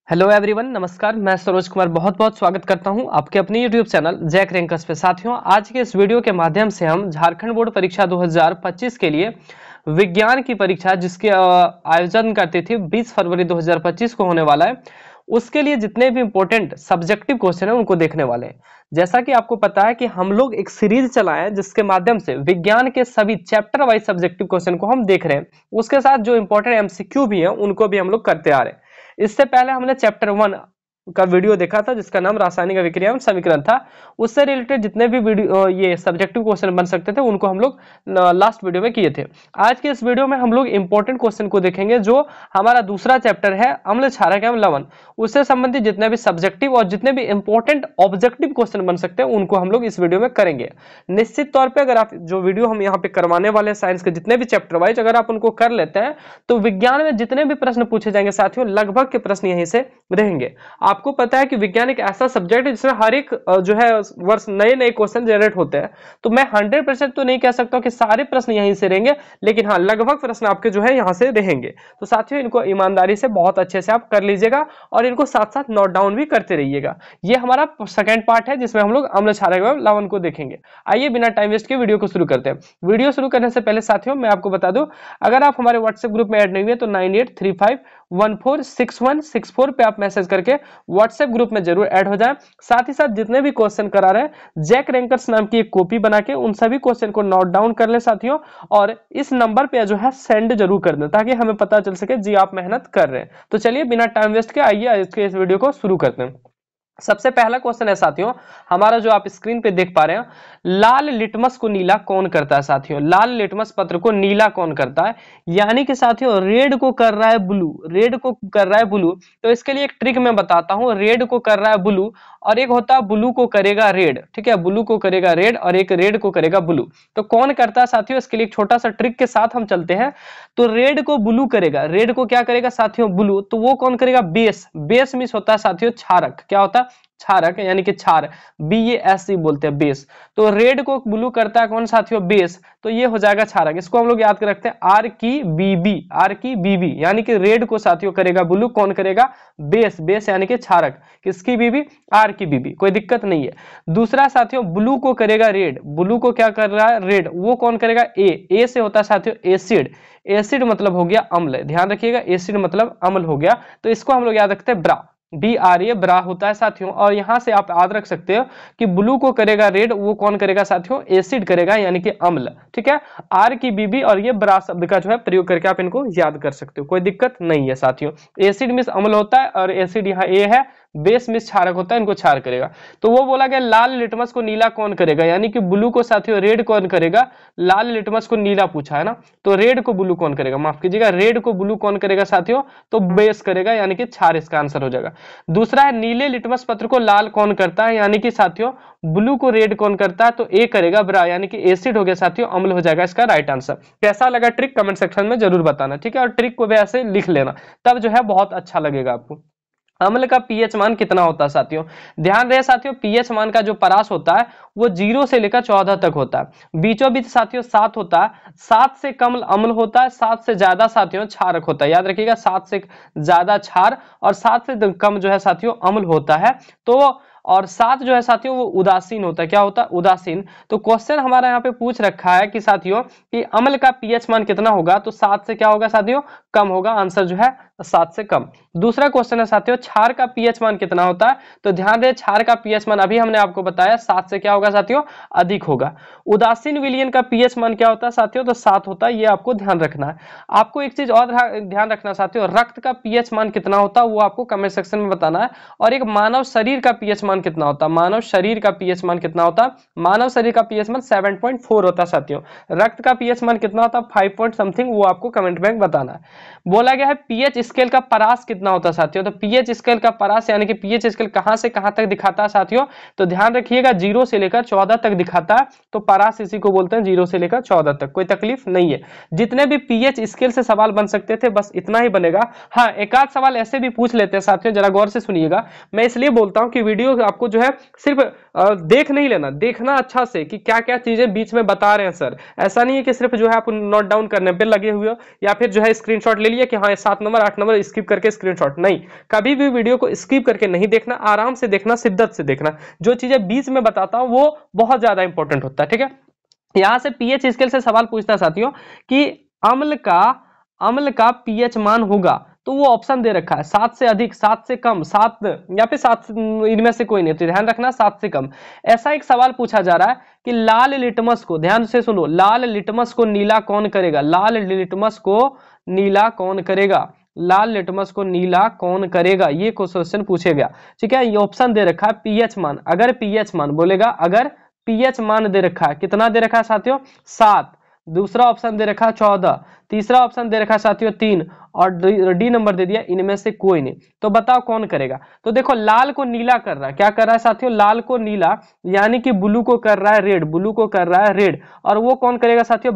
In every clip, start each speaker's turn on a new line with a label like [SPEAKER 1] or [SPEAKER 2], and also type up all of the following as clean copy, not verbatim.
[SPEAKER 1] Hello everyone, नमस्कार। मैं सरोज कुमार बहुत बहुत स्वागत करता हूं आपके अपने यूट्यूब चैनल जैक रैंकर्स पे। साथियों, आज के इस वीडियो के माध्यम से हम झारखंड बोर्ड परीक्षा 2025 के लिए विज्ञान की परीक्षा जिसके आयोजन करती थी 20 फरवरी 2025 को होने वाला है, उसके लिए जितने भी इंपॉर्टेंट सब्जेक्टिव क्वेश्चन है उनको देखने वाले हैं। जैसा कि आपको पता है कि हम लोग एक सीरीज चलाए हैं जिसके माध्यम से विज्ञान के सभी चैप्टर वाइज सब्जेक्टिव क्वेश्चन को हम देख रहे हैं, उसके साथ जो इंपॉर्टेंट एमसीक्यू भी है उनको भी हम लोग करते आ रहे हैं। इससे पहले हमने चैप्टर 1 का वीडियो देखा था जिसका नाम रासायनिक अभिक्रिया एवं समीकरण था। उससे रिलेटेड जितने भी वीडियो ये सब्जेक्टिव क्वेश्चन बन सकते थे उनको हम लोग लास्ट वीडियो में किए थे। आज के इस वीडियो में हम लोग इंपॉर्टेंट क्वेश्चन को देखेंगे जो हमारा दूसरा चैप्टर है अम्ल क्षारक एवं लवण, उससे संबंधित जितने भी सब्जेक्टिव और जितने भी इंपॉर्टेंट ऑब्जेक्टिव क्वेश्चन बन सकते हैं उनको हम लोग इस वीडियो में करेंगे। निश्चित तौर पर अगर आप जो वीडियो हम यहाँ पे करवाने वाले साइंस के जितने भी चैप्टर वाइज अगर आप उनको कर लेते हैं तो विज्ञान में जितने भी प्रश्न पूछे जाएंगे साथियों, लगभग के प्रश्न यहीं से रहेंगे। आपको पता है कि विज्ञान एक ऐसा सब्जेक्ट है जिसमें हर एक जो है वर्ष नए नए क्वेश्चन जनरेट होते हैं, तो मैं 100% तो नहीं कह सकता कि सारे प्रश्न यहीं से रहेंगे, लेकिन हाँ लगभग प्रश्न आपके जो है यहाँ से रहेंगे। तो साथियों, इनको ईमानदारी से बहुत अच्छे से आप कर लीजिएगा और इनको साथ साथ नोट डाउन भी करते रहिएगा। ये हमारा सेकंड पार्ट है जिसमें हम लोग अम्ल क्षारक एवं लवण को देखेंगे। आइए बिना टाइम वेस्ट के वीडियो को शुरू करते हैं। वीडियो शुरू करने से पहले साथियों मैं आपको बता दूं, अगर आप हमारे व्हाट्सएप ग्रुप में ऐड नहीं हुए तो 9835146164 पे आप मैसेज करके व्हाट्सएप ग्रुप में जरूर ऐड हो जाएं। साथ ही साथ जितने भी क्वेश्चन करा रहे हैं जैक रैंकर्स नाम की एक कॉपी बना के उन सभी क्वेश्चन को नोट डाउन कर ले साथियों, और इस नंबर पे जो है सेंड जरूर कर दें ताकि हमें पता चल सके जी आप मेहनत कर रहे हैं। तो चलिए बिना टाइम वेस्ट के आइए इस वीडियो को शुरू करते हैं। सबसे पहला क्वेश्चन है साथियों हमारा, जो आप स्क्रीन पे देख पा रहे हैं, लाल लिटमस को नीला कौन करता है। साथियों, लाल लिटमस पत्र को नीला कौन करता है, यानी कि साथियों रेड को कर रहा है ब्लू, रेड को कर रहा है ब्लू। तो इसके लिए एक ट्रिक मैं बताता हूं। रेड को कर रहा है ब्लू और एक होता है ब्लू को करेगा रेड, ठीक है, ब्लू को करेगा रेड और एक रेड को करेगा ब्लू। तो कौन करता है साथियों, इसके लिए एक छोटा सा ट्रिक के साथ हम चलते हैं। तो रेड को ब्लू करेगा, रेड को क्या करेगा साथियों, ब्लू, तो वो कौन करेगा, बेस। बेस मींस होता है साथियों क्षारक। क्या होता है, क्षारक, यानी कि क्षार, BASE बोलते हैं, बेस। तो रेड को ब्लू करता है कौन साथियों, बेस, तो ये हो जाएगा क्षारक। इसको हम लोग याद कर रखते हैं R की BB, यानी कि रेड को साथियों करेगा ब्लू, कौन करेगा, बेस, बेस यानी कि क्षारक। किसकी बीबी, R की BB, कोई दिक्कत नहीं है। दूसरा साथियों ब्लू को करेगा रेड, ब्लू को क्या कर रहा है, रेड, वो कौन करेगा, A से होता है साथियों एसिड, एसिड मतलब हो गया अम्ल, ध्यान रखिएगा, एसिड मतलब अम्ल हो गया। तो इसको हम लोग याद रखते हैं ब्रा, BRA, ब्रा होता है साथियों। और यहां से आप याद रख सकते हो कि ब्लू को करेगा रेड, वो कौन करेगा साथियों, एसिड करेगा, यानी कि अम्ल, ठीक है। R की BB और ये ब्रा शब्द का जो है प्रयोग करके आप इनको याद कर सकते हो, कोई दिक्कत नहीं है साथियों। एसिड मींस अम्ल होता है और एसिड यहाँ A है, बेस मींस क्षारक होता है, इनको क्षार करेगा। तो वो बोला गया लाल लिटमस को नीला कौन करेगा, यानी कि ब्लू को साथियों रेड कौन करेगा, लाल लिटमस को नीला पूछा है ना, तो रेड को ब्लू कौन करेगा, माफ कीजिएगा, रेड को ब्लू कौन करेगा साथियों, तो बेस करेगा, यानी कि क्षार इसका आंसर हो जाएगा। दूसरा है नीले लिटमस पत्र को लाल कौन करता है, यानी कि साथियों ब्लू को रेड कौन करता है, तो A करेगा ब्रा, यानी कि एसिड हो गया साथियों, अम्ल हो जाएगा इसका राइट आंसर। कैसा लगा ट्रिक कमेंट सेक्शन में जरूर बताना, ठीक है, और ट्रिक को भी ऐसे लिख लेना, तब जो है बहुत अच्छा लगेगा आपको। अम्ल का pH मान कितना होता है साथियों, ध्यान रहे साथियों, pH मान का जो परास होता है वो 0 से लेकर 14 तक होता है। बीचों बीच साथियों 7 होता है, 7 से कम अम्ल होता है, 7 से ज्यादा साथियों क्षारक होता है। याद रखिएगा, 7 से ज्यादा क्षार और 7 से कम जो है साथियों अम्ल होता है। तो और 7 जो है साथियों वो उदासीन होता है। क्या होता है, उदासीन। तो क्वेश्चन हमारा यहाँ पे पूछ रखा है कि साथियों कि अम्ल का pH मान कितना होगा, तो 7 से क्या होगा साथियों, कम होगा, आंसर जो है 7 से कम। दूसरा क्वेश्चन है साथियों क्षार का pH मान कितना होता है, तो ध्यान रहे क्षार का pH मान अभी हमने आपको बताया 7 से क्या होगा साथियों, अधिक होगा। उदासीन विलयन का pH मान क्या होता है साथियों, तो 7 होता है, ये आपको ध्यान रखना है। आपको एक चीज और ध्यान रखना साथियों, रक्त का pH मान कितना होता है वो आपको कमेंट सेक्शन में बताना है। और एक मानव शरीर का pH मान कितना होता है, मानव शरीर का pH मान कितना होता है, मानव शरीर का pH मान 7.4 होता है साथियों। रक्त का pH मान कितना होता है, 5 पॉइंट समथिंग, वो आपको कमेंट में बताना है। बोला गया है pH स्केल का परास कितना होता है साथियों, तो pH स्केल का परास यानी कि pH स्केल कहां से कहां तक दिखाता है साथियों, तो ध्यान रखिएगा 0 से लेकर 14 तक दिखाता है, तो परास इसी को बोलते हैं 0 से लेकर 14 तक। कोई तकलीफ नहीं है, जितने भी pH स्केल से सवाल बन सकते थे बस इतना ही बनेगा। हाँ, एक आध सवाल ऐसे भी पूछ लेते हैं साथियों, जरा गौर से सुनिएगा। मैं इसलिए बोलता हूं कि वीडियो आपको जो है सिर्फ देख नहीं लेना, देखना अच्छा से कि क्या क्या चीजें बीच में बता रहे हैं सर। ऐसा नहीं है कि सिर्फ जो है आप नोट डाउन करने पे लगे हुए हो या फिर जो है स्क्रीनशॉट ले लिया कि हाँ 7 नंबर 8 8 नंबर स्किप करके स्क्रीनशॉट नहीं, कभी भी वीडियो को स्किप करके नहीं देखना, आराम से देखना, शिद्दत से देखना। जो चीजें बीच में बताता हूं वो बहुत ज्यादा इंपॉर्टेंट होता है, ठीक है। यहां से पीएच स्केल से सवाल पूछता है साथियों कि अम्ल का पीएच मान होगा, तो वो ऑप्शन दे रखा है 7 से अधिक, 7 से कम, 7 या फिर 7, इनमें से कोई नहीं, तो ध्यान रखना 7 से कम। ऐसा एक सवाल पूछा जा रहा है कि लाल लिटमस को, ध्यान से सुनो, लाल लिटमस को नीला कौन करेगा, लाल लिटमस को नीला कौन करेगा, लाल लिटमस को नीला कौन करेगा, ये क्वेश्चन पूछेगा, ठीक है। ये ऑप्शन दे रखा है पीएच मान, अगर पीएच मान बोलेगा, अगर पीएच मान दे रखा है, कितना दे रखा है साथियों 7, दूसरा ऑप्शन दे रखा है 14, तीसरा ऑप्शन दे रखा है साथियों 3 और डी नंबर दे दिया इनमें से कोई नहीं। तो बताओ कौन करेगा। तो देखो लाल को नीला कर रहा है, क्या कर रहा है साथियों, लाल को नीला यानी कि ब्लू को कर रहा है रेड, ब्लू को कर रहा है रेड, और वो कौन करेगा साथियों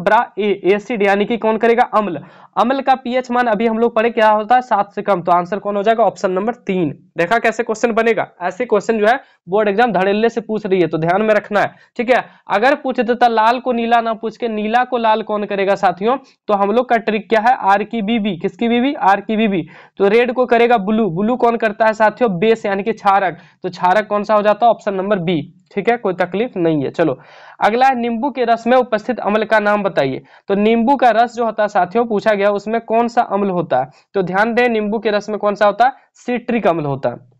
[SPEAKER 1] एसिड यानी कि कौन करेगा अम्ल। अम्ल का पीएच मान अभी हम लोग पढ़े क्या होता है 7 से कम, तो आंसर कौन हो जाएगा ऑप्शन नंबर 3। देखा कैसे क्वेश्चन बनेगा, ऐसे क्वेश्चन जो है बोर्ड एग्जाम धड़ल्ले से पूछ रही है, तो ध्यान में रखना है, ठीक है। अगर पूछ देता लाल को नीला ना पूछ के नीला को लाल कौन करेगा साथियों, तो हम लोग का ट्रिक क्या है आर की बीबी, किसकी बीबी, आर की बीबी, तो रेड को करेगा ब्लू, ब्लू कौन करता है साथियों बेस यानी कि क्षारक, तो क्षारक कौन सा हो जाता है ऑप्शन नंबर बी, ठीक है, कोई तकलीफ नहीं है। चलो अगला है नींबू के रस में उपस्थित अम्ल का नाम बताइए। तो नींबू का रस जो होता है साथियों पूछा गया उसमें कौन सा अम्ल होता है, तो ध्यान दें नींबू के रस में कौन सा होता है सिट्रिक अम्ल होता है।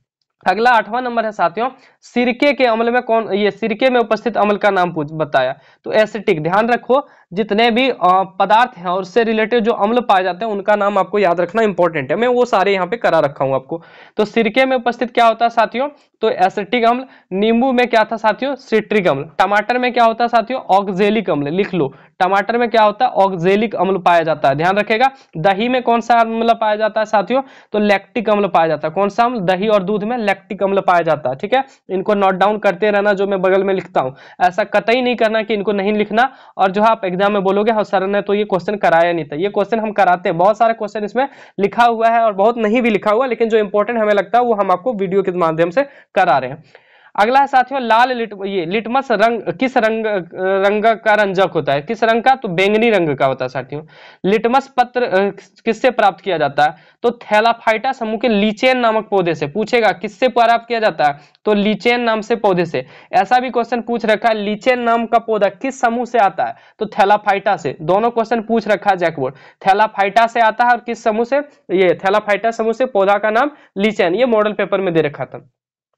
[SPEAKER 1] अगला 8वां नंबर है साथियों सिरके के अम्ल में कौन, ये सिरके में उपस्थित अम्ल का नाम बताया, तो एसिटिक। ध्यान रखो जितने भी पदार्थ हैं और उससे रिलेटेड जो अम्ल पाए जाते हैं उनका नाम आपको याद रखना इंपॉर्टेंट है, मैं वो सारे यहाँ पे करा रखा हूं आपको। तो सिरके में उपस्थित क्या होता है साथियों, तो एसिटिक अम्ल। नींबू में क्या था साथियों सिट्रिक अम्ल। टमाटर में क्या होता है साथियों ऑक्जेलिक अम्ल, लिख लो टमाटर में क्या होता है ऑक्जेलिक अम्ल पाया जाता है, ध्यान रखेगा। दही में कौन सा अम्ल पाया जाता है साथियों, तो लैक्टिक अम्ल पाया जाता है। कौन सा अम्ल, दही और दूध में लैक्टिक अम्ल पाया जाता है, ठीक है। इनको नोट डाउन करते रहना जो मैं बगल में लिखता हूं, ऐसा कतई नहीं करना कि इनको नहीं लिखना और जो आप एग्जाम में बोलोगे हाँ सर ने तो ये क्वेश्चन कराया नहीं था, ये क्वेश्चन हम कराते हैं, बहुत सारे क्वेश्चन इसमें लिखा हुआ है और बहुत नहीं भी लिखा हुआ, लेकिन जो इंपॉर्टेंट हमें लगता है वो हम आपको वीडियो के माध्यम से करा रहे हैं। अगला है साथियों लाल ये लिटमस रंग किस रंग का रंजक होता है, किस रंग का, तो बैंगनी रंग का होता है साथियों। लिटमस पत्र किससे प्राप्त किया जाता है, तो थैलाफाइटा समूह के लीचेन नामक पौधे से। पूछेगा किससे प्राप्त किया जाता है, तो लीचेन नाम से पौधे से। ऐसा भी क्वेश्चन पूछ रखा है लीचेन नाम का पौधा किस समूह से आता है, तो थैलाफाइटा से। दोनों क्वेश्चन पूछ रखा है जैकबोर्ड, थैलाफाइटा से आता है और किस समूह से, ये थैलाफाइटा समूह से, पौधा का नाम लीचेन, ये मॉडल पेपर में दे रखा था।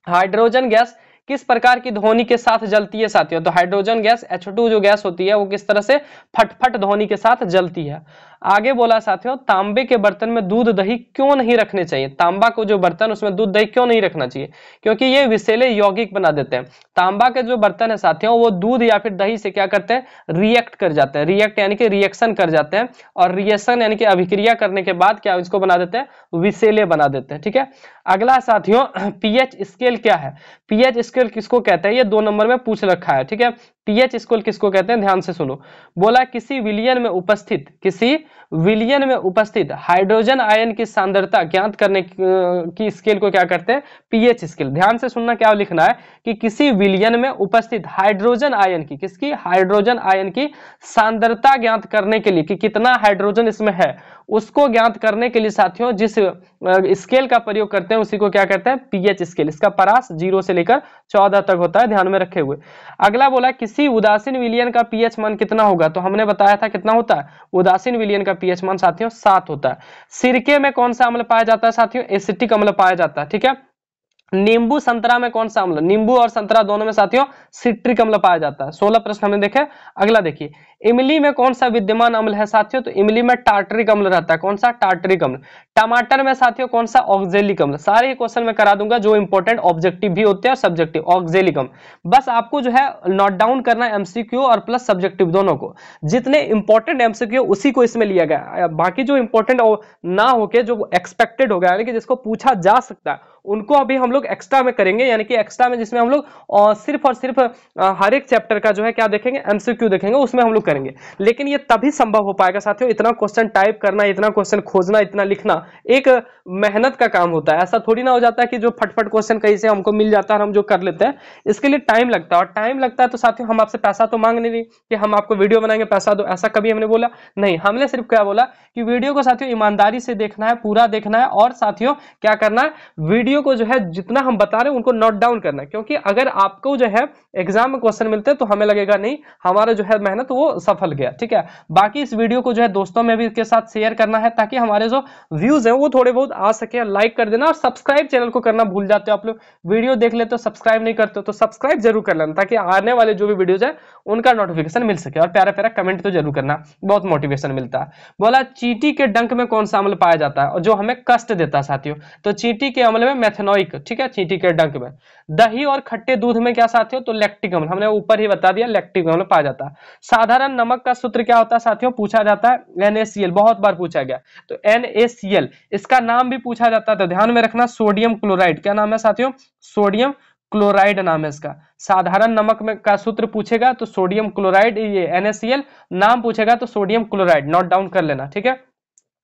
[SPEAKER 1] हाइड्रोजन गैस किस प्रकार की ध्वनि के साथ जलती है साथियों, तो हाइड्रोजन गैस H2 जो गैस होती है वो किस तरह से फटफट ध्वनि के साथ जलती है। आगे बोला साथियों तांबे के बर्तन में दूध दही क्यों नहीं रखने चाहिए, तांबा को जो बर्तन उसमें दूध दही क्यों नहीं रखना चाहिए, क्योंकि ये विषैले यौगिक बना देते हैं। तांबा के जो बर्तन है साथियों वो दूध या फिर दही से क्या करते हैं रिएक्ट कर जाते हैं, रिएक्ट यानी कि रिएक्शन कर जाते हैं, और रिएक्शन यानी कि अभिक्रिया करने के बाद क्या इसको बना देते हैं विषैले बना देते हैं, ठीक है। अगला साथियों पीएच स्केल क्या है, पीएच स्केल किसको कहते हैं, ये 2 नंबर में पूछ रखा है, ठीक है। पीएच स्केल किसको कहते हैं ध्यान से सुनो। बोला किसी विलयन में उपस्थित हाइड्रोजन आयन की सांद्रता ज्ञात करने की स्केल को क्या करते हैं पीएच स्केल। ध्यान से सुनना क्या लिखना है कि किसी विलयन में उपस्थित हाइड्रोजन आयन की, किसकी, हाइड्रोजन आयन की सांद्रता ज्ञात करने के लिए कि कितना हाइड्रोजन इसमें है उसको ज्ञात करने के लिए साथियों जिस स्केल का प्रयोग करते हैं उसी को क्या कहते हैं पीएच स्केल। इसका परास 0 से लेकर 14 तक होता है, ध्यान में रखे हुए। अगला बोला किसी उदासीन विलयन का पीएच मान कितना होगा, तो हमने बताया था कितना होता है उदासीन विलयन का पीएच मान साथियों 7 होता है। सिरके में कौन सा अम्ल पाया जाता है साथियों एसिटिक अम्ल पाया जाता है, ठीक है। नींबू संतरा में कौन सा अम्ल, नींबू और संतरा दोनों में साथियों सिट्रिक अम्ल पाया जाता है। 16 प्रश्न हमने देखे। अगला देखिए इमली में कौन सा विद्यमान अम्ल है साथियों, तो इमली में टार्टरिक अम्ल रहता है। कौन सा, टार्टरिक अम्ल। टमाटर में साथियों कौन सा, ऑक्जेलिक अम्ल। सारे क्वेश्चन में करा दूंगा जो इंपॉर्टेंट ऑब्जेक्टिव भी होते हैं और सब्जेक्टिव। ऑक्जेलिक अम्ल बस आपको जो है नोट डाउन करना है एमसीक्यू और प्लस सब्जेक्टिव दोनों को। जितने इंपॉर्टेंट एमसीक्यू उसी को इसमें लिया गया, बाकी जो इंपॉर्टेंट ना होके जो एक्सपेक्टेड हो गया यानी कि जिसको पूछा जा सकता है उनको अभी हम लोग एक्स्ट्रा में करेंगे, यानी कि एक्स्ट्रा में जिसमें हम लोग सिर्फ और सिर्फ हर एक चैप्टर का जो है क्या देखेंगे एमसीक्यू देखेंगे, उसमें हम लोग करेंगे, लेकिन ये तभी संभव हो पाएगा साथियों, इतना क्वेश्चन टाइप करना, इतना क्वेश्चन खोजना, इतना लिखना एक मेहनत का काम होता है। ऐसा थोड़ी ना हो जाता है कि जो फटफट क्वेश्चन कहीं से हमको मिल जाता है और हम जो कर लेते हैं, इसके लिए टाइम लगता है। और टाइम लगता है तो साथियों हम आपसे पैसा तो मांग नहीं रही कि हम आपको वीडियो बनाएंगे पैसा दो, ऐसा कभी हमने बोला नहीं। हमने सिर्फ क्या बोला कि वीडियो को साथियों ईमानदारी से देखना है, पूरा देखना है, और साथियों क्या करना है, वीडियो को जो है जितना हम बता रहे हैं उनको नोट डाउन करना है। क्योंकि अगर आपको जो है एग्जाम में क्वेश्चन मिलते हैं तो हमें लगेगा नहीं हमारा जो है मेहनत वो सफल गया, ठीक है। बाकी इस वीडियो को जो है दोस्तों में भी के साथ शेयर करना है, ताकि हमारे जो व्यूज हैं वो थोड़े बहुत आ सके। लाइक कर देना, और सब्सक्राइब चैनल को करना भूल जाते हो आप लोग, वीडियो देख लेते हो सब्सक्राइब नहीं करते हो, तो सब्सक्राइब जरूर कर लेना ताकि आने वाले जो भी वीडियोज है उनका नोटिफिकेशन मिल सके। और प्यारा प्यारा कमेंट तो जरूर करना, बहुत मोटिवेशन मिलता है। बोला चींटी के डंक में कौन सा अम्ल पाया जाता है और जो हमें कष्ट देता है साथियों, तो चींटी के अम्ल में मेथनोइक, ठीक है, चींटी के डंक में। दही और खट्टे दूध में क्या साथियों, तो लैक्टिक अम्ल, हमने ऊपर ही बता दिया लैक्टिक अम्ल पाया जाता है। साधारण नमक का सूत्र क्या होता है साथियों, पूछा जाता है NaCl, बहुत बार पूछा गया। तो NaCl इसका नाम भी पूछा जाता है, तो ध्यान में रखना सोडियम क्लोराइड। क्या नाम है साथियों, सोडियम क्लोराइड नाम है इसका। साधारण नमक में का सूत्र पूछेगा तो सोडियम क्लोराइड, ये NaCl नाम पूछेगा तो सोडियम क्लोराइड, नोट डाउन कर लेना, ठीक है।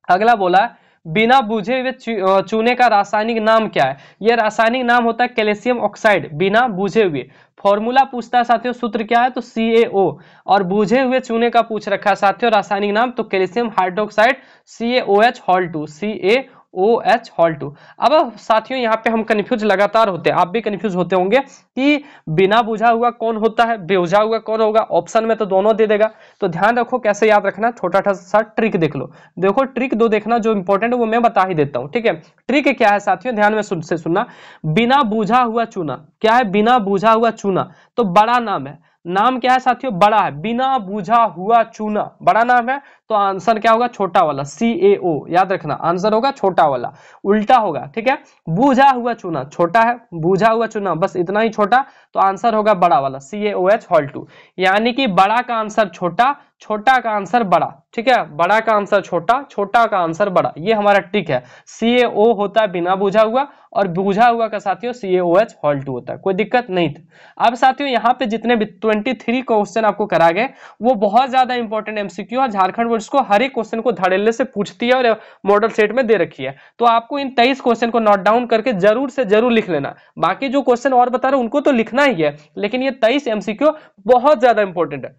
[SPEAKER 1] अगला बोला बिना बुझे हुए चूने का रासायनिक नाम क्या है, यह रासायनिक नाम होता है कैल्शियम ऑक्साइड, बिना बुझे हुए। फॉर्मूला पूछता है साथियों, सूत्र क्या है, तो CaO। और बुझे हुए चूने का पूछ रखा है साथियों रासायनिक नाम, तो calcium hydroxide CaOH whole 2, CaOH whole 2। अब साथियों यहाँ पे हम कंफ्यूज लगातार होते हैं, आप भी कंफ्यूज होते होंगे कि बिना बुझा हुआ कौन होता है, बेबुझा हुआ कौन होगा। ऑप्शन में तो दोनों दे देगा, तो ध्यान रखो कैसे याद रखना, छोटा सा ट्रिक देख लो। देखो ट्रिक दो देखना, जो इंपॉर्टेंट है वो मैं बता ही देता हूं, ठीक है। ट्रिक क्या है साथियों, ध्यान में से सुनना। बिना बुझा हुआ चूना क्या है, बिना बुझा हुआ चूना तो बड़ा नाम है। नाम क्या है साथियों, बड़ा है। बिना बुझा हुआ चूना बड़ा नाम है, तो आंसर क्या होगा, छोटा वाला CaO, याद रखना आंसर होगा छोटा वाला, उल्टा होगा, ठीक है। बुझा हुआ चूना छोटा है, बुझा हुआ चूना बस इतना ही छोटा, तो आंसर होगा बड़ा वाला CaOH होल 2। यानी कि बड़ा का आंसर छोटा, छोटा का आंसर बड़ा, ठीक है। बड़ा का आंसर छोटा, छोटा का आंसर बड़ा, ये हमारा ट्रिक है। CaO होता है बिना बुझा हुआ, और बुझा हुआ का साथियों CaOH होल 2 होता है, कोई दिक्कत नहीं थी। अब साथियों यहाँ पे जितने भी 23 क्वेश्चन आपको कराए गए वो बहुत ज्यादा इंपॉर्टेंट MCQ है। झारखंड बोर्ड को हर एक क्वेश्चन को धड़ल्ले से पूछती है और मॉडल सेट में दे रखी है, तो आपको इन 23 क्वेश्चन को नोट डाउन करके जरूर से जरूर लिख लेना। बाकी जो क्वेश्चन और बता रहे हैं उनको तो लिखना ही है, लेकिन ये 23 MCQ बहुत ज्यादा इंपॉर्टेंट है।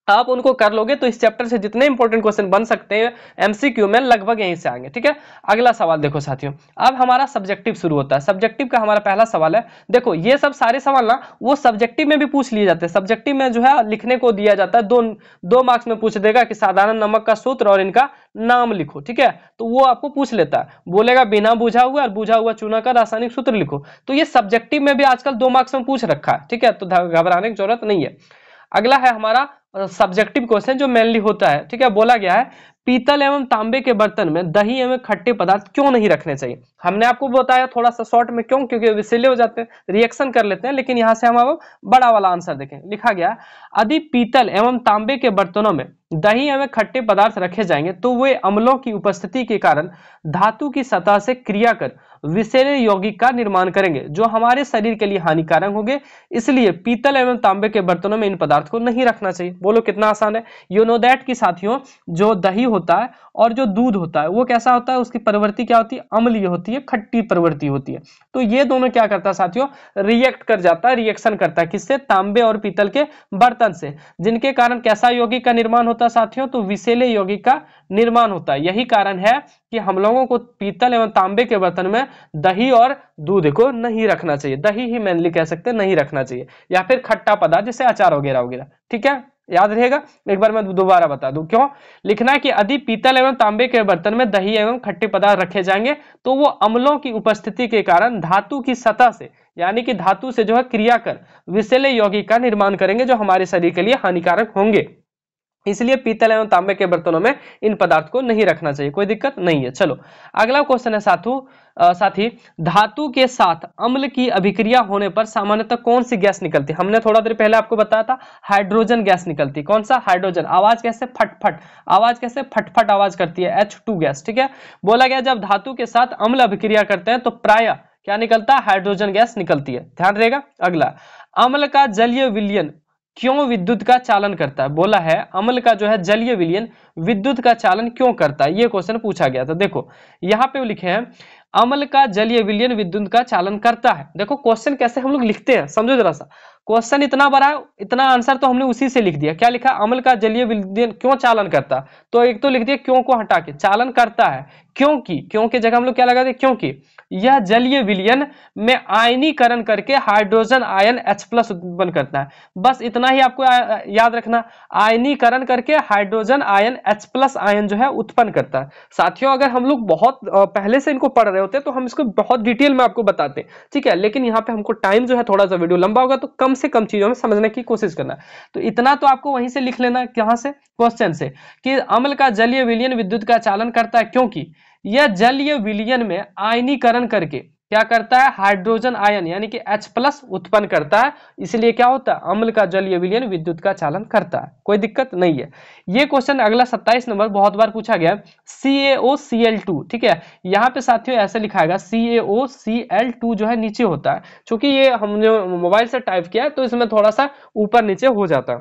[SPEAKER 1] आप उनको कर लोगे तो इस चैप्टर से जितने इंपॉर्टेंट क्वेश्चन बन सकते हैं MCQ में लगभग यहीं से आएंगे, ठीक है। अगला सवाल देखो साथियों, अब हमारा सब्जेक्टिव शुरू होता है। सब्जेक्टिव का हमारा पहला सवाल है, देखो ये सब सारे सवाल ना वो सब्जेक्टिव में भी पूछ लिए जाते हैं। सब्जेक्टिव में जो है लिखने को दिया जाता है, दो मार्क्स में पूछ देगा कि साधारण नमक का सूत्र और इनका नाम लिखो, ठीक है। तो वो आपको पूछ लेता है, बोलेगा बिना बुझा हुआ और बुझा हुआ चूना का रासायनिक सूत्र लिखो। तो ये सब्जेक्टिव में भी आजकल 2 मार्क्स में पूछ रखा है, ठीक है, तो घबराने की जरूरत नहीं है। अगला है हमारा सब्जेक्टिव क्वेश्चन जो मेनली होता है, ठीक है। बोला गया है पीतल एवं तांबे के बर्तन में दही एवं खट्टे पदार्थ क्यों नहीं रखने चाहिए। हमने आपको बताया थोड़ा सा शॉर्ट में, क्यों, क्योंकि विषैले हो जाते हैं, रिएक्शन कर लेते हैं। लेकिन यहां से हम अब बड़ा वाला आंसर देखें, लिखा गया यदि पीतल एवं तांबे के बर्तनों में दही एवं खट्टे पदार्थ रखे जाएंगे तो वे अम्लों की उपस्थिति के कारण धातु की सतह से क्रिया कर विषैले यौगिक का निर्माण करेंगे जो हमारे शरीर के लिए हानिकारक होंगे। इसलिए पीतल एवं तांबे के बर्तनों में इन पदार्थ को नहीं रखना चाहिए। बोलो कितना आसान है। यू नो दैट कि साथियों जो दही होता है और जो दूध होता है वो कैसा होता है, उसकी प्रवृत्ति क्या होती है, अम्लीय होती है, खट्टी प्रवृत्ति होती है। तो ये दोनों क्या करता है साथियों, रिएक्ट कर जाता है, रिएक्शन करता है किससे, तांबे और पीतल के बर्तन से, जिनके कारण कैसा यौगिक का निर्माण होता है साथियों, तो विषैले यौगिक का निर्माण होता है। यही कारण है कि हम लोगों को पीतल एवं तांबे के बर्तन में दही और दूध को नहीं रखना चाहिए। दही ही मेनली कह सकते हैं नहीं रखना चाहिए, या फिर खट्टा पदार्थ जैसे अचार वगैरह वगैरह, ठीक है, याद रहेगा। एक बार मैं दोबारा बता दूं, क्यों लिखना है कि यदि पीतल एवं तांबे के बर्तन में दही एवं खट्टे पदार्थ रखे जाएंगे तो वो अम्लों की उपस्थिति के कारण धातु की सतह से, यानी कि धातु से जो है क्रिया कर विषैले यौगिक का निर्माण करेंगे जो हमारे शरीर के लिए हानिकारक होंगे। इसलिए पीतल एवं तांबे के बर्तनों में इन पदार्थ को नहीं रखना चाहिए, कोई दिक्कत नहीं है। चलो अगला क्वेश्चन है साथी, धातु के साथ अम्ल की अभिक्रिया होने पर सामान्यतः कौन सी गैस निकलती है। हमने थोड़ा देर पहले आपको बताया था हाइड्रोजन गैस निकलती। कौन सा, हाइड्रोजन। आवाज कैसे, फटफट, आवाज कैसे, फटफट आवाज करती है, H2 गैस, ठीक है। बोला गया जब धातु के साथ अम्ल अभिक्रिया करते हैं तो प्रायः क्या निकलता है, हाइड्रोजन गैस निकलती है, ध्यान रहेगा। अगला, अम्ल का जलीय विलयन क्यों विद्युत का चालन करता है? बोला है अम्ल का जो है जलीय विलयन विद्युत का चालन क्यों करता है, ये क्वेश्चन पूछा गया था। देखो यहाँ पे लिखे हैं अम्ल का जलीय विलयन विद्युत का चालन करता है। देखो क्वेश्चन कैसे हम लोग लिखते हैं, समझो जरा सा। क्वेश्चन इतना बड़ा है, इतना आंसर तो हमने उसी से लिख दिया। क्या लिखा? अम्ल का जलीय विलयन क्यों चालन करता है, तो एक तो लिख दिया क्यों को हटा के चालन करता है, क्योंकि, क्यों की जगह हम लोग क्या लगा दें, क्योंकि यह जलीय विलयन में आयनीकरण करके हाइड्रोजन आयन H+ उत्पन्न करता है। बस इतना ही आपको याद रखना, आयनीकरण करके हाइड्रोजन आयन H+ आयन जो है उत्पन्न करता है। साथियों अगर हम लोग बहुत पहले से इनको पढ़ रहे होते तो हम इसको बहुत डिटेल में आपको बताते, ठीक है, लेकिन यहाँ पे हमको टाइम जो है थोड़ा सा वीडियो लंबा होगा, तो कम से कम चीजों में समझने की कोशिश करना। तो इतना तो आपको वहीं से लिख लेना, कहां से, क्वेश्चन से, कि अम्ल का जलीय विलयन विद्युत का चालन करता है क्योंकि यह जलीय विलयन में आयनीकरण करके क्या करता है, हाइड्रोजन आयन यानी कि H+ उत्पन्न करता है, इसलिए क्या होता है, अम्ल का जलीय विलयन विद्युत का चालन करता है। कोई दिक्कत नहीं है। ये क्वेश्चन अगला 27 नंबर बहुत बार पूछा गया, CaOCl2, ठीक है, यहाँ पे साथियों ऐसे लिखाएगा CaOCl2 जो है नीचे होता है, क्योंकि ये हमने मोबाइल से टाइप किया है तो इसमें थोड़ा सा ऊपर नीचे हो जाता है।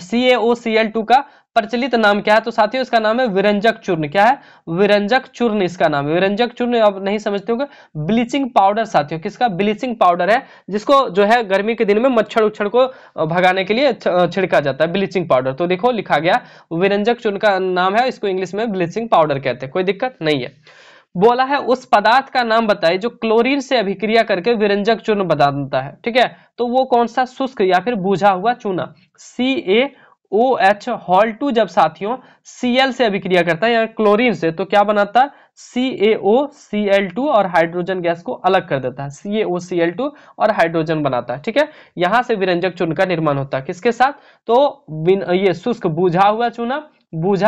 [SPEAKER 1] CaOCl2 का प्रचलित नाम क्या है, तो साथियों इसका नाम है विरंजक चूर्ण। क्या है? विरंजक चूर्ण इसका नाम है। विरंजक चूर्ण आप नहीं समझते होंगे, ब्लीचिंग पाउडर साथियों, किसका? ब्लीचिंग पाउडर है, जिसको जो है गर्मी के दिन में मच्छर उच्छर को भगाने के लिए छिड़का जाता है, ब्लीचिंग पाउडर। तो देखो लिखा गया विरंजक चूर्ण का नाम है, इसको इंग्लिश में ब्लीचिंग पाउडर कहते हैं। कोई दिक्कत नहीं है। बोला है उस पदार्थ का नाम बताइए जो क्लोरीन से अभिक्रिया करके विरंजक चूर्ण बनाता है, ठीक है, तो वो कौन सा? शुष्क या फिर बुझा हुआ चूना। CaOH Hol2 जब साथियों Cl से अभिक्रिया करता है या क्लोरीन से, तो क्या बनाता है? CaOCl2 और हाइड्रोजन गैस को अलग कर देता है, CaOCl2 और हाइड्रोजन बनाता है, ठीक है। यहां से विरंजक चूर्ण का निर्माण होता है, किसके साथ? तो ये शुष्क बुझा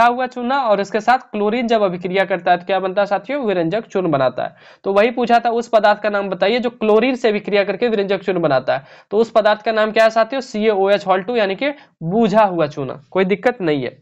[SPEAKER 1] हुआ चूना और इसके साथ क्लोरीन जब अभिक्रिया करता है तो क्या बनता है साथियों? विरंजक चूर्ण बनाता है। तो वही पूछा था उस पदार्थ का नाम बताइए जो क्लोरीन से अभिक्रिया करके विरंजक चूर्ण बनाता है, तो उस पदार्थ का नाम क्या है साथियों? CaOH Hol2 यानी कि बुझा हुआ चूना। कोई दिक्कत नहीं है।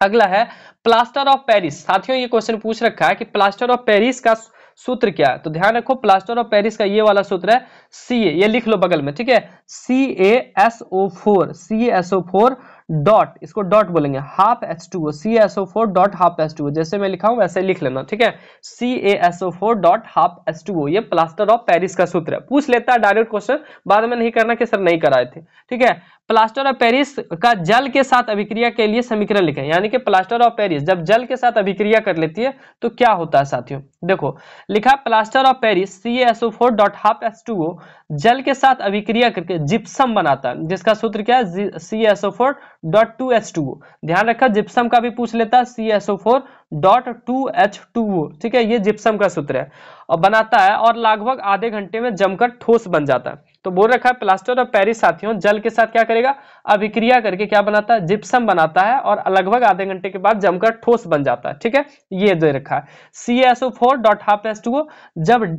[SPEAKER 1] अगला है प्लास्टर ऑफ पेरिस। साथियों ये क्वेश्चन पूछ रखा है कि प्लास्टर ऑफ पेरिस का सूत्र क्या है, तो ध्यान रखो प्लास्टर ऑफ पेरिस का ये वाला सूत्र है Ca, ये लिख लो बगल में, ठीक है, CaSO4 डॉट, इसको डॉट बोलेंगे, half H2O, CaSO4 dot half H2O, जैसे मैं लिखा हूं वैसे लिख लेना, ठीक है, CaSO4 डॉट हाफ H2O, ये प्लास्टर ऑफ पेरिस का सूत्र है। पूछ लेता है डायरेक्ट क्वेश्चन, बाद में नहीं करना कि सर नहीं कराए थे, ठीक है। प्लास्टर ऑफ पेरिस का जल के साथ अभिक्रिया के लिए समीकरण लिखें, यानी कि प्लास्टर ऑफ पेरिस जब जल के साथ अभिक्रिया कर लेती है तो क्या होता है साथियों? देखो लिखा plaster of Paris CaSO4 dot half H2O जल के साथ अभिक्रिया करके जिप्सम बनाता है, जिसका सूत्र क्या है? CaSO4 dot 2H2O। ध्यान रखा जिप्सम का भी पूछ लेता है, CaSO4 डॉट 2H2O, ठीक है, ये जिप्सम का सूत्र है और बनाता है और लगभग आधे घंटे में जमकर ठोस बन जाता है। तो बोल रखा है प्लास्टर ऑफ पेरिस साथियों जल के साथ क्या करेगा? अभिक्रिया करके क्या बनाता है? जिप्सम बनाता है और लगभग आधे घंटे के बाद जमकर ठोस बन जाता है, ठीक है, ये दे रखा है। CaSO4 डॉट हाफ H2O जब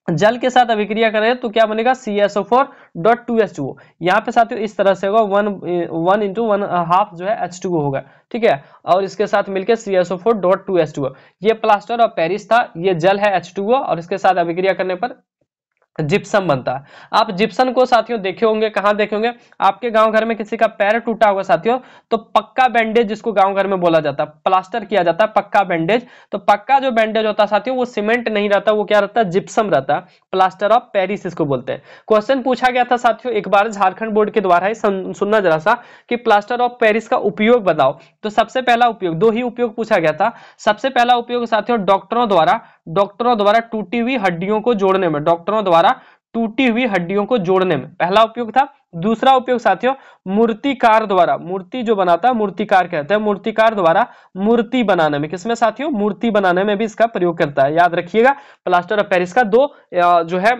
[SPEAKER 1] जल के साथ अभिक्रिया करें तो क्या बनेगा? CaSO4 dot 2H2O। यहाँ पे साथियों इस तरह से होगा 1 into 1/2 जो है H2O होगा, ठीक है, और इसके साथ मिलकर CaSO4 डॉट 2H2O। ये प्लास्टर ऑफ पेरिस था, ये जल है H2O और इसके साथ अभिक्रिया करने पर जिप्सम बनता है। आप जिप्सम को साथियों देखे होंगे, कहां देखे होंगे? आपके गांव घर में किसी का पैर टूटा होगा साथियों, तो पक्का बैंडेज जिसको गांव घर में बोला जाता है, प्लास्टर किया जाता है पक्का बैंडेज, तो पक्का जो बैंडेज होता है साथियों वो सीमेंट नहीं रहता, वो क्या रहता है? जिप्सम रहता है। प्लास्टर ऑफ पेरिस इसको बोलते हैं। क्वेश्चन पूछा गया था साथियों एक बार झारखंड बोर्ड के द्वारा ही, सुनना जरा सा, कि प्लास्टर ऑफ पेरिस का उपयोग बताओ। तो सबसे पहला उपयोग, दो ही उपयोग पूछा गया था। सबसे पहला उपयोग साथियों डॉक्टरों द्वारा टूटी हुई हड्डियों को जोड़ने में, डॉक्टरों द्वारा टूटी हुई हड्डियों को जोड़ने में पहला उपयोग था। दूसरा उपयोग साथियों मूर्तिकार द्वारा, मूर्ति जो बनाता है मूर्तिकार कहते हैं, मूर्तिकार द्वारा मूर्ति बनाने में, किसमें साथियों? मूर्ति बनाने में भी इसका प्रयोग करता है। याद रखिएगा प्लास्टर ऑफ पेरिस का दो जो है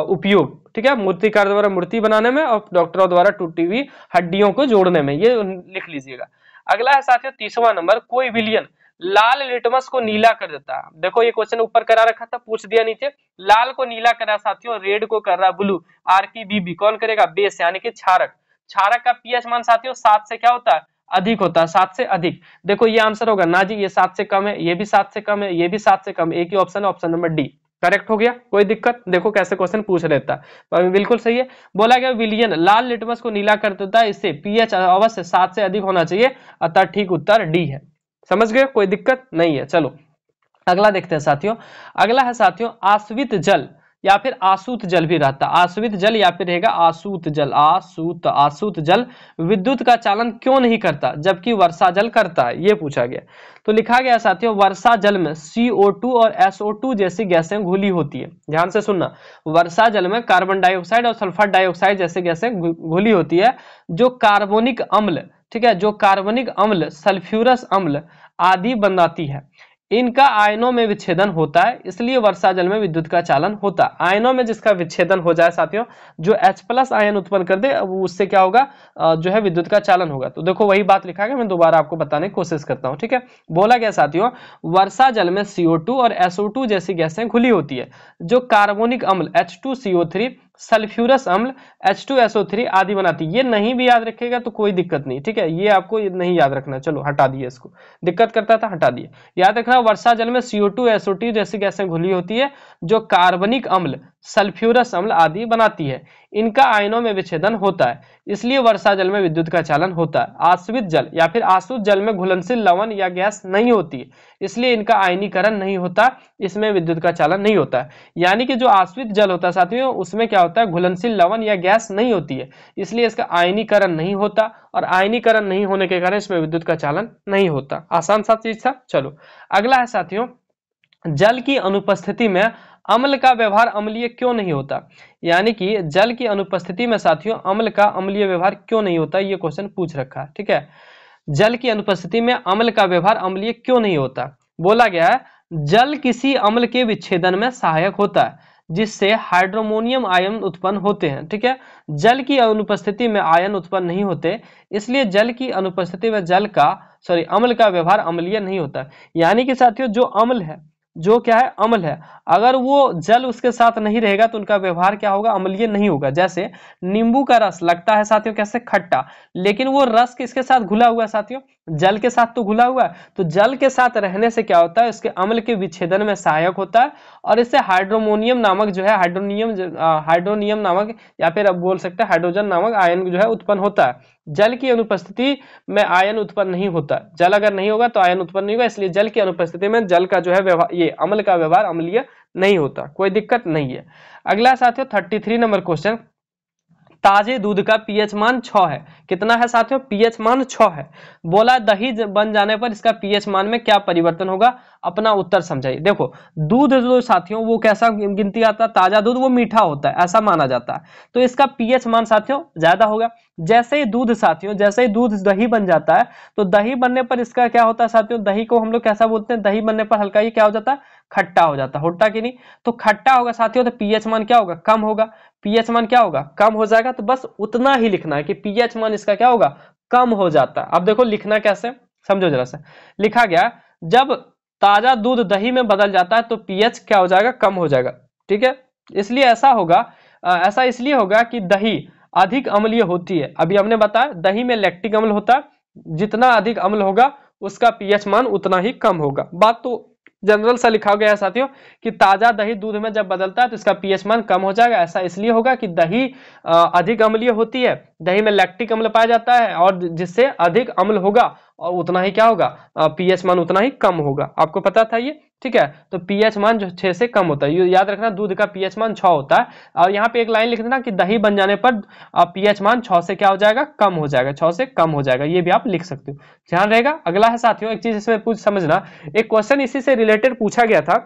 [SPEAKER 1] उपयोग, ठीक है, मूर्तिकार द्वारा मूर्ति बनाने में और डॉक्टरों द्वारा टूटी हुई हड्डियों को जोड़ने में, ये लिख लीजिएगा। अगला है साथियों 30वां नंबर, कोई विलयन लाल लिटमस को नीला कर देता है। देखो ये क्वेश्चन ऊपर करा रखा था, पूछ दिया नीचे, लाल को नीला करा साथियों, रेड को कर रहा ब्लू, RGB कौन करेगा? बेस यानी कि क्षारक। क्षारक का pH मान साथियों 7 से क्या होता है? अधिक होता है, 7 से अधिक। देखो ये आंसर होगा ना जी, ये 7 से कम है, ये भी 7 से कम है, ये भी 7 से कम, एक ही ऑप्शन है, ऑप्शन नंबर डी। करेक्ट हो गया, कोई दिक्कत? देखो कैसे क्वेश्चन पूछ लेता है, बिल्कुल सही है। बोला गया विलियन लाल लिटमस को नीला कर देता है, इससे पीएच अवश्य 7 से अधिक होना चाहिए, अतः ठीक उत्तर डी है। समझ गए, कोई दिक्कत नहीं है। चलो अगला देखते हैं साथियों। अगला है साथियों आश्वित जल या फिर आसूत जल भी रहता है, आश्वित जल या फिर रहेगा आसूत जल, आसूत जल विद्युत का चालन क्यों नहीं करता जबकि वर्षा जल करता है, ये पूछा गया। तो लिखा गया साथियों वर्षा जल में CO2 और SO2 जैसी गैसें घुली होती है। ध्यान से सुनना, वर्षा जल में कार्बन डाइऑक्साइड और सल्फर डाइऑक्साइड जैसी गैसें घुली होती है, जो कार्बोनिक अम्ल, ठीक है, जो कार्बनिक अम्ल, सल्फ्यूरस अम्ल आदि बनाती है। इनका आयनों में विच्छेदन होता है, इसलिए वर्षा जल में विद्युत का चालन होता है। आयनों में जिसका विच्छेदन हो जाए साथियों, जो H+ आयन उत्पन्न कर दे, उससे क्या होगा, जो है विद्युत का चालन होगा। तो देखो वही बात लिखा है, मैं दोबारा आपको बताने की कोशिश करता हूं, ठीक है। बोला गया साथियों वर्षा जल में CO2 और SO2 जैसी गैसें घुली होती है, जो कार्बोनिक अम्ल H2CO3, सल्फ्यूरस अम्ल H2SO3 आदि बनाती है। ये नहीं भी याद रखेगा तो कोई दिक्कत नहीं, ठीक है, ये आपको नहीं याद रखना। चलो हटा दिए इसको, दिक्कत करता था, हटा दिए। याद रखना वर्षा जल में CO2 SO2 जैसी गैसें घुली होती है, जो कार्बनिक अम्ल, सल्फ्यूरस अम्ल आदि बनाती है। इनका आयनों में विच्छेदन होता है, इसलिए वर्षा जल में विद्युत का चालन होता है। आश्वित जल या फिर आसूत जल में घुलनशील लवण या गैस नहीं होती, इसलिए इनका आयनीकरण नहीं होता, इसमें विद्युत का चालन नहीं होता है। यानी कि जो आश्वित जल होता है साथियों, उसमें क्या होता है, घुलनशील लवण या गैस नहीं होती है, इसलिए इसका आयनीकरण नहीं होता, और आयनीकरण नहीं होने के कारण इसमें विद्युत का चालन नहीं होता। आसान सा चीज था। चलो अगला है साथियों जल की अनुपस्थिति में अम्ल का व्यवहार अम्लीय क्यों नहीं होता। यानी कि जल की अनुपस्थिति में साथियों अम्ल का अम्लीय व्यवहार क्यों नहीं होता, ये क्वेश्चन पूछ रखा है, ठीक है। जल की अनुपस्थिति में अम्ल का व्यवहार अम्लीय क्यों नहीं होता। बोला गया है जल किसी अम्ल के विच्छेदन में सहायक होता है, जिससे हाइड्रोमोनियम आयन उत्पन्न होते हैं, ठीक है। जल की अनुपस्थिति में आयन उत्पन्न नहीं होते, इसलिए जल की अनुपस्थिति में अम्ल का व्यवहार अम्लीय नहीं होता। यानी कि साथियों जो अम्ल है, जो क्या है, अम्ल है, अगर वो जल उसके साथ नहीं रहेगा तो उनका व्यवहार क्या होगा, अम्लीय नहीं होगा। जैसे नींबू का रस लगता है साथियों कैसे, खट्टा, लेकिन वो रस किसके साथ घुला हुआ है साथियों, जल के साथ तो घुला हुआ है। तो जल के साथ रहने से क्या होता है, इसके अम्ल के विच्छेदन में सहायक होता है, और इससे हाइड्रोमोनियम नामक जो है, हाइड्रोनियम नामक या फिर अब बोल सकते हैं हाइड्रोजन नामक आयन जो है उत्पन्न होता है। जल की अनुपस्थिति में आयन उत्पन्न नहीं होता, जल अगर नहीं होगा तो आयन उत्पन्न नहीं होगा, इसलिए जल की अनुपस्थिति में जल का जो है व्यवहार, ये अम्ल का व्यवहार अम्लीय नहीं होता, कोई दिक्कत नहीं है। अगला साथियों 33 नंबर क्वेश्चन, ताजे दूध का पीएच मान 6 है। कितना है साथियों, पीएच मान 6 है। बोला दही बन जाने पर इसका पीएच मान में क्या परिवर्तन होगा, अपना उत्तर समझाइए। देखो दूध जो साथियों वो कैसा गिनती आता है, ताजा दूध वो मीठा होता है ऐसा माना जाता है, तो इसका पीएच मान साथियों ज्यादा होगा। जैसे ही दूध साथियों, जैसे ही दूध दही बन जाता है, तो दही बनने पर इसका क्या होता है साथियों, दही को हम लोग कैसा बोलते हैं, दही बनने पर हल्का ही क्या हो जाता है, खट्टा हो जाता है, होता कि नहीं। तो खट्टा होगा साथियों, तो पीएच मान क्या होगा, कम होगा। पीएच मान क्या होगा, कम हो जाएगा। तो बस उतना ही लिखना है कि पीएच मान इसका क्या होगा, कम हो जाता है। अब देखो लिखना कैसे, समझो जरा सा। लिखा गया जब ताजा दूध दही में बदल जाता है तो पीएच क्या हो जाएगा, कम हो जाएगा, ठीक है। इसलिए ऐसा होगा, ऐसा इसलिए होगा कि दही अधिक अम्लीय होती है। अभी हमने बताया दही में लैक्टिक अम्ल होता है, जितना अधिक अम्ल होगा उसका पीएच मान उतना ही कम होगा। बात तो जनरल सा लिखा गया है साथियों कि ताजा दही दूध में जब बदलता है तो इसका पीएच मान कम हो जाएगा। ऐसा इसलिए होगा कि दही अधिक अम्लीय होती है, दही में लैक्टिक अम्ल पाया जाता है, और जिससे अधिक अम्ल होगा और उतना ही क्या होगा, पीएच मान उतना ही कम होगा। आपको पता था ये, ठीक है। तो पीएच मान जो 6 से कम होता है, ये याद रखना, दूध का पीएच मान 6 होता है। और यहाँ पे एक लाइन लिख देना कि दही बन जाने पर पीएच मान 6 से क्या हो जाएगा, कम हो जाएगा, 6 से कम हो जाएगा, ये भी आप लिख सकते हो, ध्यान रहेगा। अगला है साथियों, एक चीज इसमें पूछ समझना, एक क्वेश्चन इसी से रिलेटेड पूछा गया था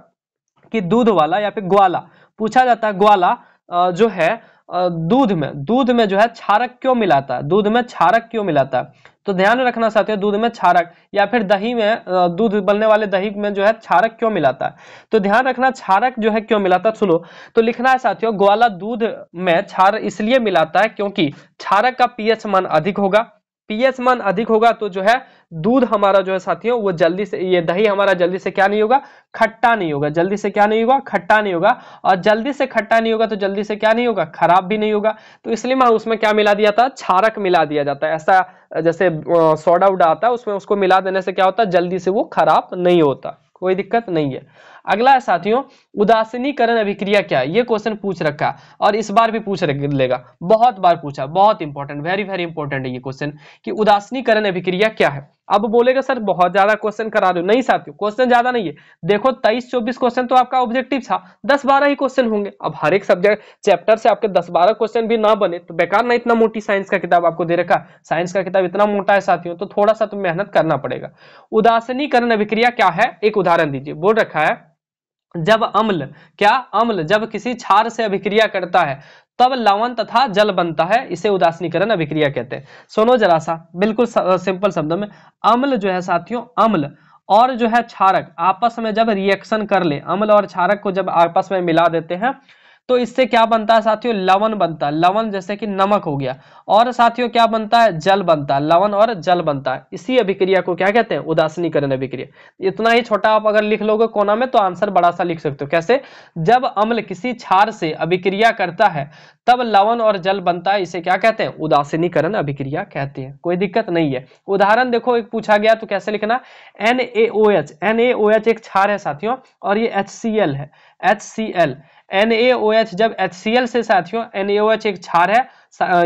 [SPEAKER 1] कि दूध वाला या फिर ग्वाला पूछा जाता है, ग्वाला जो है दूध में जो है क्षारक क्यों मिलाता है, दूध में क्षारक क्यों मिलाता है। तो ध्यान रखना साथियों, दूध में क्षारक या फिर दही में, दूध बनने वाले दही में जो है क्षारक क्यों मिलाता है। तो ध्यान रखना क्षारक जो है क्यों मिलाता है, सुनो। तो लिखना है साथियों ग्वाला दूध में क्षार इसलिए मिलाता है क्योंकि क्षारक का पीएच मान अधिक होगा। पीएच मान अधिक होगा तो जो है दूध हमारा जो है साथियों वो जल्दी से, ये दही हमारा जल्दी से क्या नहीं होगा, खट्टा नहीं होगा, जल्दी से क्या नहीं होगा, खट्टा नहीं होगा। और जल्दी से खट्टा नहीं होगा तो जल्दी से क्या नहीं होगा, खराब भी नहीं होगा। तो इसलिए मैं उसमें क्या मिला दिया था, क्षारक मिला दिया जाता है। ऐसा जैसे सोडा उडा आता है उसमें उसको मिला देने से क्या होता है, जल्दी से वो खराब नहीं होता, कोई दिक्कत नहीं है। अगला है साथियों, उदासीनीकरण अभिक्रिया क्या है? ये क्वेश्चन पूछ रखा है और इस बार भी पूछ लेगा, बहुत बार पूछा, बहुत इंपॉर्टेंट, वेरी वेरी इंपॉर्टेंट है ये क्वेश्चन कि उदासीनीकरण अभिक्रिया क्या है। अब बोलेगा सर बहुत ज्यादा क्वेश्चन करा दो, नहीं साथियों क्वेश्चन ज्यादा नहीं है, देखो 23-24 क्वेश्चन तो आपका ऑब्जेक्टिव था, 10-12 ही क्वेश्चन होंगे। अब हर एक सब्जेक्ट चैप्टर से आपके 10-12 क्वेश्चन भी ना बने तो बेकार ना, इतना मोटी साइंस का किताब आपको दे रखा, साइंस का किताब इतना मोटा है साथियों, तो थोड़ा सा तो मेहनत करना पड़ेगा। उदासीनीकरण अभिक्रिया क्या है, एक उदाहरण दीजिए। बोल रखा है जब अम्ल, क्या अम्ल जब किसी क्षार से अभिक्रिया करता है तब लवण तथा जल बनता है, इसे उदासीनीकरण अभिक्रिया कहते हैं। सुनो जरा सा, बिल्कुल सिंपल शब्दों में, अम्ल जो है साथियों, अम्ल और जो है क्षारक आपस में जब रिएक्शन कर ले, अम्ल और क्षारक को जब आपस में मिला देते हैं तो इससे क्या बनता है साथियों, लवण बनता है। लवण जैसे कि नमक हो गया, और साथियों क्या बनता है, जल बनता है, लवण और जल बनता है। इसी अभिक्रिया को क्या कहते हैं, उदासीनीकरण अभिक्रिया। इतना ही छोटा आप अगर लिख लोगे कोना में तो आंसर बड़ा सा लिख सकते हो। कैसे, जब अम्ल किसी क्षार से अभिक्रिया करता है तब लवण और जल बनता है, इसे क्या कहते हैं, उदासीनीकरण अभिक्रिया कहते हैं। कोई दिक्कत नहीं है। उदाहरण देखो, एक पूछा गया तो कैसे लिखना, NaOH, NaOH एक क्षार है साथियों और ये HCl है, HCl, NaOH जब HCl से साथियों, NaOH एक क्षार है,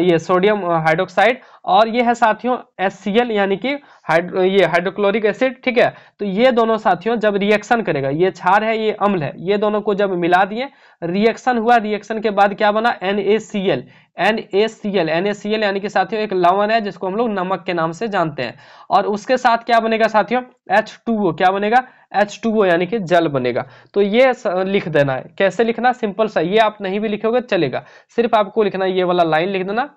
[SPEAKER 1] ये सोडियम हाइड्रोक्साइड, और ये है साथियों HCl यानी कि ये हाइड्रोक्लोरिक एसिड, ठीक है। तो ये दोनों साथियों जब रिएक्शन करेगा, ये क्षार है ये अम्ल है, ये दोनों को जब मिला दिए, रिएक्शन हुआ, रिएक्शन के बाद क्या बना, NaCl, NaCl, NaCl यानी कि साथियों एक लवण है जिसको हम लोग नमक के नाम से जानते हैं, और उसके साथ क्या बनेगा साथियों, H2O, क्या बनेगा, H2O यानी कि जल बनेगा। तो ये लिख देना है। कैसे लिखना, सिंपल सा, ये आप नहीं भी लिखोगे चलेगा, सिर्फ आपको लिखना ये वाला लाइन लिख देना,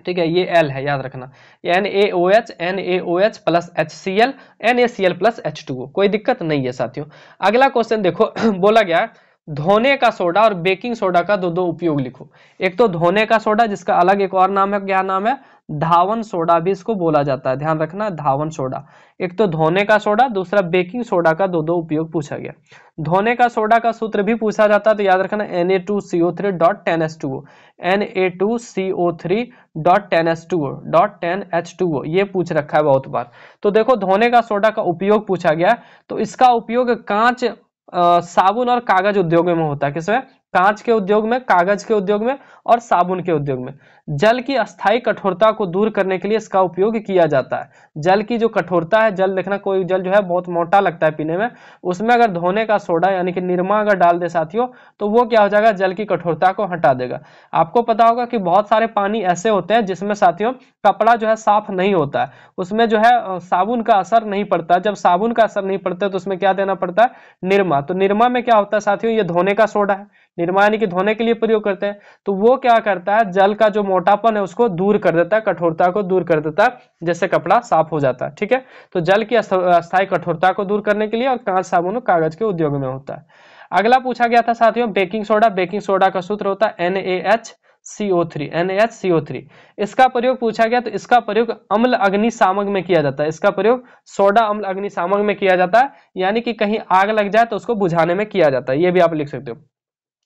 [SPEAKER 1] ठीक है। ये L है, याद रखना, NaOH plus HCl, NaCl plus H2O, कोई दिक्कत नहीं है साथियों। अगला क्वेश्चन देखो बोला गया है धोने का सोडा और बेकिंग सोडा का दो उपयोग लिखो। एक तो धोने का सोडा जिसका अलग एक और नाम है, क्या नाम है, धावन सोडा भी इसको बोला जाता है, ध्यान रखना, धावन सोडा। एक तो धोने का सोडा, दूसरा बेकिंग सोडा का दो उपयोग पूछा गया। धोने का सोडा का सूत्र भी पूछा जाता है तो याद रखना Na2CO3.10H2O, Na2CO3.10H2O, ये पूछ रखा है बहुत बार। तो देखो धोने का सोडा का उपयोग पूछा गया, तो इसका उपयोग कांच, साबुन और कागज उद्योग में होता है। किसमें, कांच के उद्योग में, कागज के उद्योग में और साबुन के उद्योग में। जल की अस्थायी कठोरता को दूर करने के लिए इसका उपयोग किया जाता है। जल की जो कठोरता है, जल देखना कोई जल जो है बहुत मोटा लगता है पीने में, उसमें अगर धोने का सोडा यानी कि निरमा अगर डाल दे साथियों तो वो क्या हो जाएगा, जल की कठोरता को हटा देगा। आपको पता होगा कि बहुत सारे पानी ऐसे होते हैं जिसमें साथियों कपड़ा जो है साफ नहीं होता है, उसमें जो है साबुन का असर नहीं पड़ता। जब साबुन का असर नहीं पड़ता तो उसमें क्या देना पड़ता है, निरमा। तो निरमा में क्या होता है साथियों, ये धोने का सोडा है, निरमा यानी कि धोने के लिए प्रयोग करते हैं। तो वो क्या करता है, जल का जो मोटापन है उसको दूर कर देता है, कठोरता को दूर कर देता है, जिससे कपड़ा साफ हो जाता है, ठीक है। तो जल की अस्थायी कठोरता को दूर करने के लिए, और कांच, साबुन और कागज के उद्योग में होता है। अगला पूछा गया था साथियों बेकिंग सोडा। बेकिंग सोडा का सूत्र होता है NaHCO3, NaHCO3। इसका प्रयोग पूछा गया, तो इसका प्रयोग अम्ल अग्निशामक में किया जाता है। इसका प्रयोग सोडा अम्ल अग्निशामक में किया जाता है, यानी कि कहीं आग लग जाए तो उसको बुझाने में किया जाता है, ये भी आप लिख सकते हो।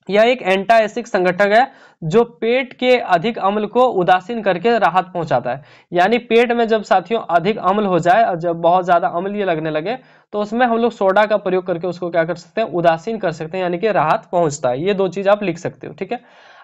[SPEAKER 1] यह एक एंटाएसिड संगठक है जो पेट के अधिक अम्ल को उदासीन करके राहत पहुंचाता है। यानी पेट में जब साथियों अधिक अम्ल हो जाए और जब बहुत ज्यादा अम्लीय लगने लगे तो उसमें हम लोग सोडा का प्रयोग करके उसको क्या कर सकते हैं, उदासीन कर सकते हैं, यानी कि राहत पहुंचता है। ये दो चीज आप लिख सकते हो, ठीक है।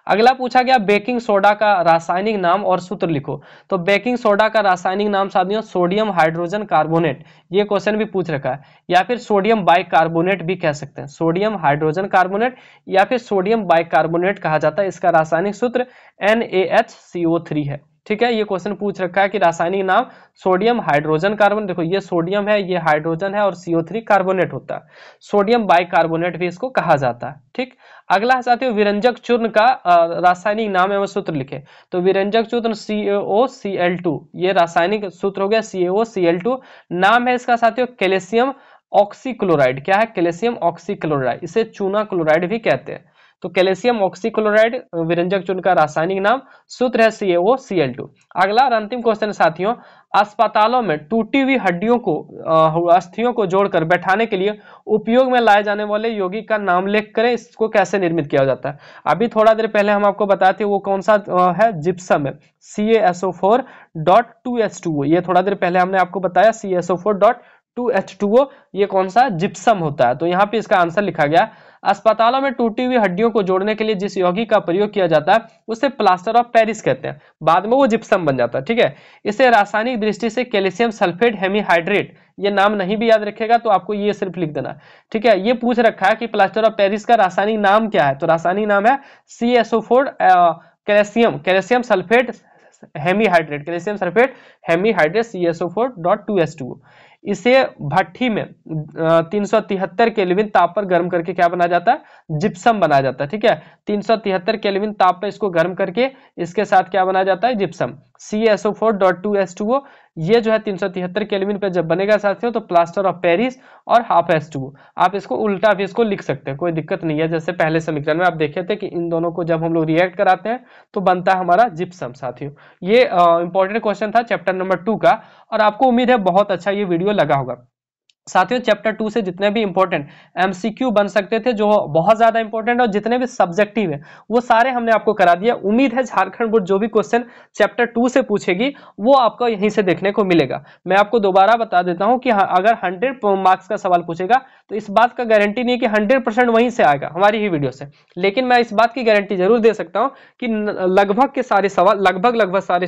[SPEAKER 1] अगला पूछा गया बेकिंग सोडा का रासायनिक नाम और सूत्र लिखो। तो बेकिंग सोडा का रासायनिक नाम साथियों सोडियम हाइड्रोजन कार्बोनेट, ये क्वेश्चन भी पूछ रखा है, या फिर सोडियम बाइकार्बोनेट भी कह सकते हैं। सोडियम हाइड्रोजन कार्बोनेट या फिर सोडियम बाइकार्बोनेट कहा जाता है। इसका रासायनिक सूत्र NaHCO3 है, ठीक है। ये क्वेश्चन पूछ रखा है कि रासायनिक नाम सोडियम हाइड्रोजन कार्बोनेट, देखो ये सोडियम है, ये हाइड्रोजन है और CO3 कार्बोनेट होता है। सोडियम बाइकार्बोनेट भी इसको कहा जाता है, ठीक। अगला है साथियों विरंजक चूर्ण का रासायनिक नाम एवं सूत्र लिखे। तो विरंजक चूर्ण CaOCl2, ये रासायनिक सूत्र हो गया CaOCl2। नाम है इसका साथियों कैल्शियम ऑक्सीक्लोराइड, क्या है, कैल्शियम ऑक्सीक्लोराइड, इसे चूना क्लोराइड भी कहते हैं। तो कैल्शियम ऑक्सीक्लोराइड विरंजक चूर्ण का रासायनिक नाम, सूत्र है CaOCl2। अगला और अंतिम क्वेश्चन साथियों, अस्पतालों में टूटी हुई हड्डियों को, अस्थियों को जोड़कर बैठाने के लिए उपयोग में लाए जाने वाले यौगिक का नाम लिख करें, इसको कैसे निर्मित किया जाता है। अभी थोड़ा देर पहले हम आपको बताए थे वो कौन सा है, जिप्सम है, CaSO4.2H2O, ये थोड़ा देर पहले हमने आपको बताया CaSO4.2 2H2O, ये कौन सा जिप्सम होता है। तो यहाँ पे इसका आंसर लिखा गया, अस्पतालों में टूटी हुई हड्डियों को जोड़ने के लिए जिस यौगिक का प्रयोग किया जाता है उसे प्लास्टर ऑफ पेरिस कहते हैं, बाद में वो जिप्सम बन जाता है। ठीक है, इसे रासायनिक दृष्टि से कैल्शियम सल्फेट हेमीहाइड्रेट, ये नाम नहीं भी याद रखेगा तो आपको ये सिर्फ लिख देना। ठीक है, ये पूछ रखा है कि प्लास्टर ऑफ पेरिस का रासायनिक नाम क्या है, तो रासायनिक नाम है CSO4 calcium sulphate hemihydrate, calcium sulphate hemihydrate CSO4.2H2O। इसे भट्ठी में 373 केल्विन ताप पर गर्म करके क्या बनाया जाता है, जिप्सम बनाया जाता है। ठीक है, 373 केल्विन ताप पर इसको गर्म करके इसके साथ क्या बनाया जाता है, जिप्सम CSO4.2H2O। ये जो है 373 केल्विन पे जब बनेगा साथियों तो प्लास्टर ऑफ पेरिस और हाफ H2O। आप इसको उल्टा भी इसको लिख सकते हैं, कोई दिक्कत नहीं है। जैसे पहले समीकरण में आप देखे थे कि इन दोनों को जब हम लोग रिएक्ट कराते हैं तो बनता है हमारा जिप्सम साथियों। ये इंपॉर्टेंट क्वेश्चन था चैप्टर नंबर 2 का, और आपको उम्मीद है बहुत अच्छा ये वीडियो लगा होगा। साथियों चैप्टर 2 से जितने भी इंपॉर्टेंट MCQ बन सकते थे, जो बहुत ज्यादा इंपॉर्टेंट और जितने भी सब्जेक्टिव है वो सारे हमने आपको करा दिया। उम्मीद है झारखंड बोर्ड जो भी क्वेश्चन चैप्टर 2 से पूछेगी वो आपको यहीं से देखने को मिलेगा। मैं आपको दोबारा बता देता हूं कि अगर 100 मार्क्स का सवाल पूछेगा तो इस बात का गारंटी नहीं है कि 100% वहीं से आएगा हमारी ही वीडियो से, लेकिन मैं इस बात की गारंटी जरूर दे सकता हूं कि लगभग सारे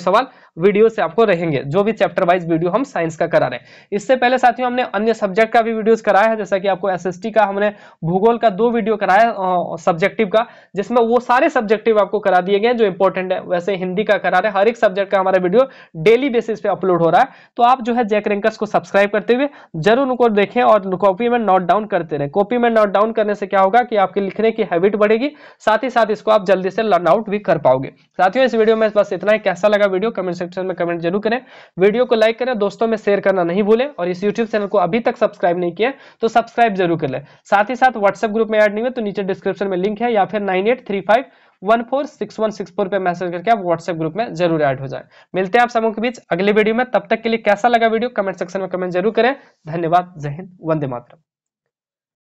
[SPEAKER 1] सवाल वीडियो से आपको रहेंगे, जो भी चैप्टर वाइज वीडियो हम साइंस का करा रहे हैं। इससे पहले साथियों हमने अन्य सब्जेक्ट का भी वीडियोस कराया है, जैसा कि आपको SST का हमने भूगोल का 2 वीडियो कराया सब्जेक्टिव का, जिसमें वो सारे सब्जेक्टिव आपको करा दिए गए जो इंपॉर्टेंट है। वैसे हिंदी का करा रहे, हर एक सब्जेक्ट का हमारा वीडियो डेली बेसिस पे अपलोड हो रहा है। तो आप जो है जैक रैंकर्स को सब्सक्राइब करते हुए जरूर उनको देखें और कॉपी में नोट डाउन करते रहें। कॉपी में नोट डाउन करने से क्या होगा कि आपके लिखने की हैबिट बढ़ेगी, साथ ही साथ इसको आप जल्दी से लर्न आउट भी कर पाओगे। साथियों इस वीडियो में बस इतना ही। कैसा लगा वीडियो कमेंट सेक्शन में कमेंट जरूर करें, वीडियो को लाइक करें, दोस्तों में शेयर करना नहीं भूलें, और इस यूट्यूब चैनल को अभी तक सब्सक्राइब नहीं किया तो सब्सक्राइब जरूर कर लें। साथ ही साथ व्हाट्सएप ग्रुप में ऐड नहीं हुए तो नीचे डिस्क्रिप्शन में लिंक है, या फिर 9835146164 पे मैसेज करके आप व्हाट्सएप ग्रुप में जरूर ऐड हो जाएं। मिलते हैं आप सबों के बीच अगले वीडियो में, तब तक के लिए कैसा लगा वीडियो कमेंट सेक्शन में कमेंट जरूर करें। धन्यवाद, जय हिंद, वंदे मातरम।